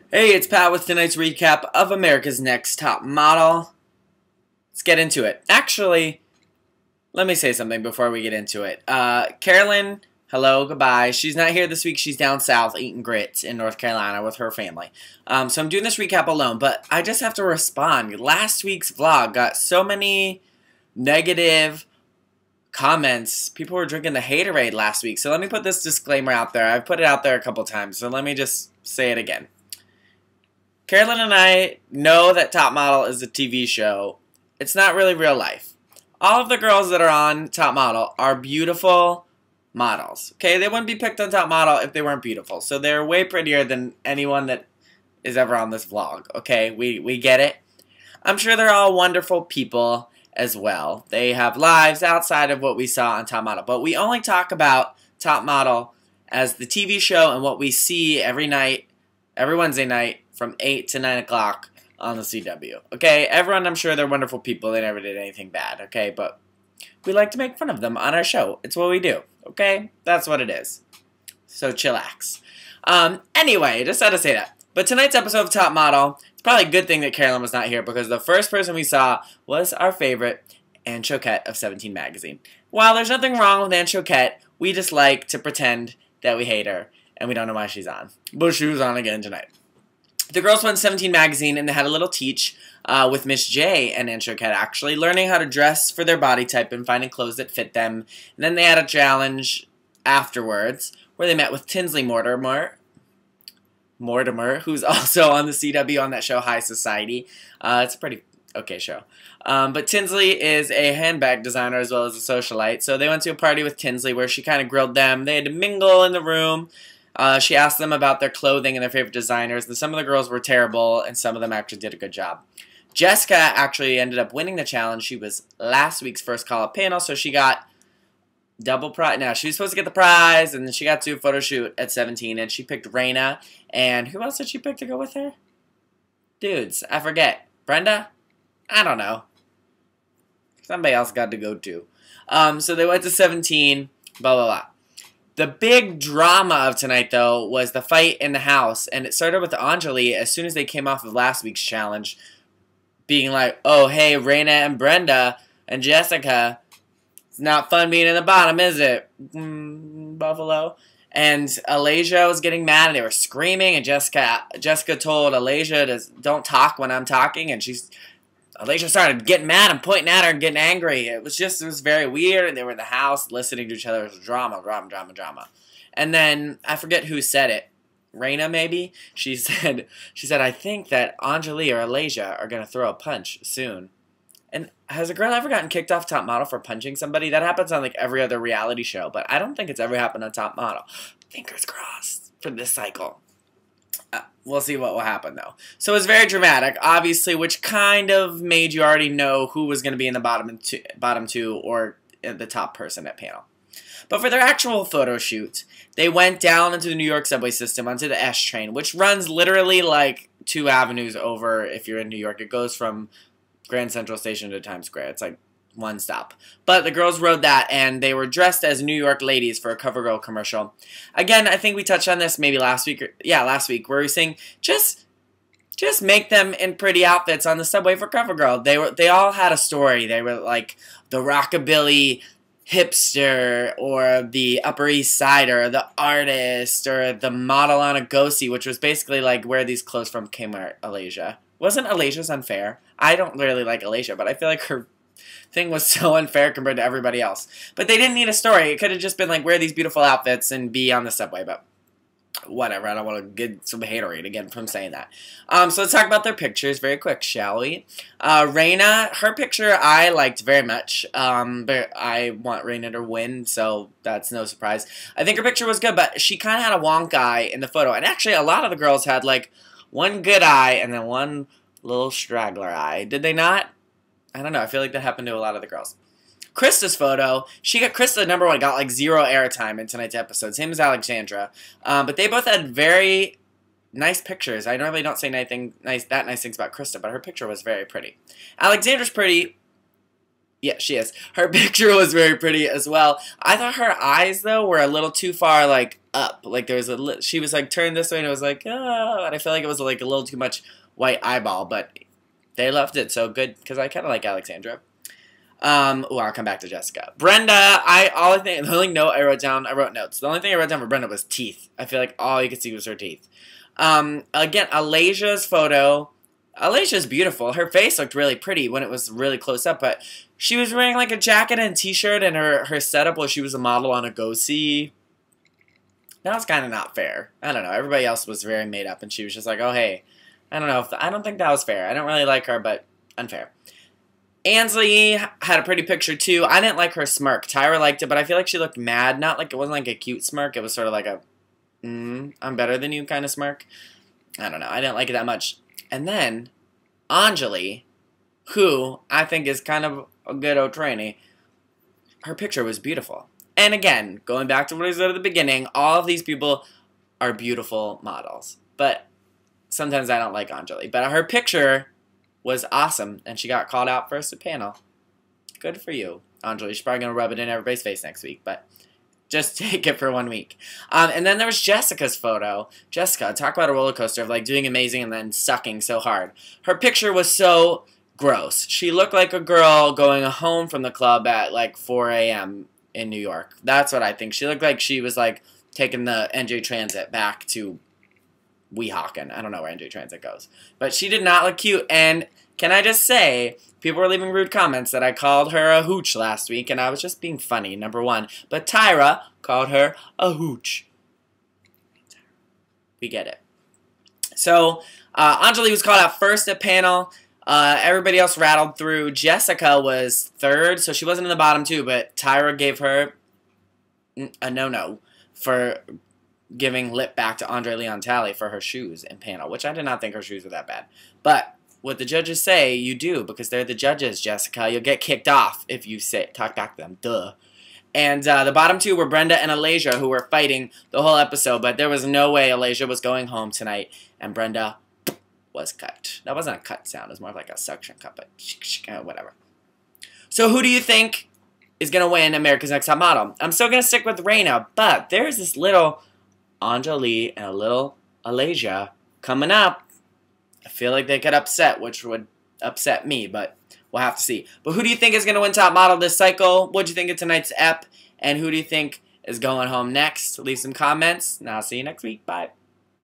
Hey, it's Pat with tonight's recap of America's Next Top Model. Let's get into it. Actually, let me say something before we get into it. Carolyn, hello, goodbye. She's not here this week. She's down south eating grits in North Carolina with her family. So I'm doing this recap alone, but I just have to respond. Last week's vlog got so many negative comments. People were drinking the haterade last week. So let me put this disclaimer out there. I've put it out there a couple times, so let me just say it again. Carolyn and I know that Top Model is a TV show. It's not really real life. All of the girls that are on Top Model are beautiful models. Okay, they wouldn't be picked on Top Model if they weren't beautiful. So they're way prettier than anyone that is ever on this vlog. Okay, we get it. I'm sure they're all wonderful people as well. They have lives outside of what we saw on Top Model. But we only talk about Top Model as the TV show and what we see every night, every Wednesday night, from 8 to 9 o'clock on the CW. Okay, everyone, I'm sure they're wonderful people. They never did anything bad, okay? But we like to make fun of them on our show. It's what we do, okay? That's what it is. So chillax. Anyway, just had to say that. But tonight's episode of Top Model, it's probably a good thing that Carolyn was not here because the first person we saw was our favorite, Anne Choquette of 17 Magazine. While there's nothing wrong with Anne Choquette, we just like to pretend that we hate her and we don't know why she's on. But she was on again tonight. The girls went 17 Magazine and they had a little teach with Miss J and Anne Choquette actually, learning how to dress for their body type and finding clothes that fit them. And then they had a challenge afterwards where they met with Tinsley Mortimer, who's also on the CW on that show High Society. It's a pretty okay show. But Tinsley is a handbag designer as well as a socialite. So they went to a party with Tinsley where she kind of grilled them. They had to mingle in the room. She asked them about their clothing and their favorite designers, and some of the girls were terrible, and some of them actually did a good job. Jessica actually ended up winning the challenge. She was last week's first call-up panel, so she got double prize. Now, she was supposed to get the prize, and then she got to a photo shoot at 17, and she picked Raina. And who else did she pick to go with her? Dudes, I forget. Brenda? I don't know. Somebody else got to go too. So they went to 17, blah, blah, blah. The big drama of tonight, though, was the fight in the house, and it started with Anjali as soon as they came off of last week's challenge, being like, oh, hey, Raina and Brenda and Jessica, it's not fun being in the bottom, is it? Buffalo. And Alasia was getting mad, and they were screaming, and Jessica told Alasia to don't talk when I'm talking, and Alasia started getting mad and pointing at her and getting angry. It was very weird, and they were in the house listening to each other. It was drama. And then, I forget who said it. Raina, maybe? She said, I think that Anjali or Alasia are going to throw a punch soon. And has a girl ever gotten kicked off Top Model for punching somebody? That happens on, like, every other reality show, but I don't think it's ever happened on Top Model. Fingers crossed for this cycle. We'll see what will happen, though. So it was very dramatic, obviously, which kind of made you already know who was going to be in the bottom two or the top person at panel. But for their actual photo shoot, they went down into the New York subway system, onto the S train, which runs literally like 2 avenues over if you're in New York. It goes from Grand Central Station to Times Square. It's like one stop. But the girls rode that, and they were dressed as New York ladies for a CoverGirl commercial. Again, I think we touched on this maybe last week, last week, where we were saying just make them in pretty outfits on the subway for CoverGirl. They all had a story. They were like the rockabilly hipster, or the Upper East Sider, or the artist, or the model on a ghostie, which was basically like, where are these clothes from Kmart, Alasia. Wasn't Alasia's unfair? I don't really like Alasia, but I feel like her thing was so unfair compared to everybody else. But they didn't need a story. It could have just been like, wear these beautiful outfits and be on the subway, but whatever. I don't want to get some haterade again from saying that. So let's talk about their pictures very quick, shall we? Raina, her picture I liked very much, but I want Raina to win, so that's no surprise. I think her picture was good, but she kind of had a wonk eye in the photo, and actually a lot of the girls had like one good eye and then one little straggler eye. Did they not? I don't know. I feel like that happened to a lot of the girls. Krista's photo, Krista, #1, got like 0 airtime in tonight's episode. Same as Alexandra. But they both had very nice pictures. I normally don't say nice things about Krista, but her picture was very pretty. Alexandra's pretty. Yeah, she is. Her picture was very pretty as well. I thought her eyes though were a little too far like up. Like there was she was like turned this way and it was like oh, and I feel like it was like a little too much white eyeball, but they left it so good because I kind of like Alexandra. Oh, I'll come back to Jessica. Brenda, the only note I wrote down, I wrote notes. The only thing I wrote down for Brenda was teeth. I feel like all you could see was her teeth. Again, Alasia's photo. Alasia's beautiful. Her face looked really pretty when it was really close up, but she was wearing like a jacket and t-shirt, and her setup was she was a model on a go-see. That was kind of not fair. I don't know. Everybody else was very made up, and she was just like, oh, hey. I don't know. I don't think that was fair. I don't really like her, but unfair. Ansley had a pretty picture, too. I didn't like her smirk. Tyra liked it, but I feel like she looked mad. Not like it wasn't like a cute smirk. It was sort of like a, I'm better than you kind of smirk. I don't know. I didn't like it that much. And then, Anjali, who I think is kind of a good old trainee, her picture was beautiful. And again, going back to what I said at the beginning, all of these people are beautiful models. But sometimes I don't like Anjali. But her picture was awesome, and she got called out first at panel. Good for you, Anjali. She's probably going to rub it in everybody's face next week, but just take it for 1 week. And then there was Jessica's photo. Jessica, talk about a roller coaster of like doing amazing and then sucking so hard. Her picture was so gross. She looked like a girl going home from the club at like 4 a.m. in New York. That's what I think. She looked like she was like taking the NJ Transit back to Weehawken. I don't know where NJ Transit goes. But she did not look cute. And can I just say, people were leaving rude comments that I called her a hooch last week, and I was just being funny, number one. But Tyra called her a hooch. We get it. So, Anjali was called out first at panel. Everybody else rattled through. Jessica was third, so she wasn't in the bottom two, but Tyra gave her a no-no for giving lip back to Andre Leon Talley for her shoes in panel, which I did not think her shoes were that bad. But what the judges say, you do, because they're the judges, Jessica. You'll get kicked off if you talk back to them. Duh. And the bottom two were Brenda and Alasia, who were fighting the whole episode, but there was no way Alasia was going home tonight, and Brenda was cut. That wasn't a cut sound. It was more like a suction cut, but whatever. So who do you think is going to win America's Next Top Model? I'm still going to stick with Reina, but there's this little Anjali and a little Alasia coming up. I feel like they could upset, which would upset me, but we'll have to see. But who do you think is going to win Top Model this cycle? What do you think of tonight's ep? And who do you think is going home next? Leave some comments, and I'll see you next week. Bye.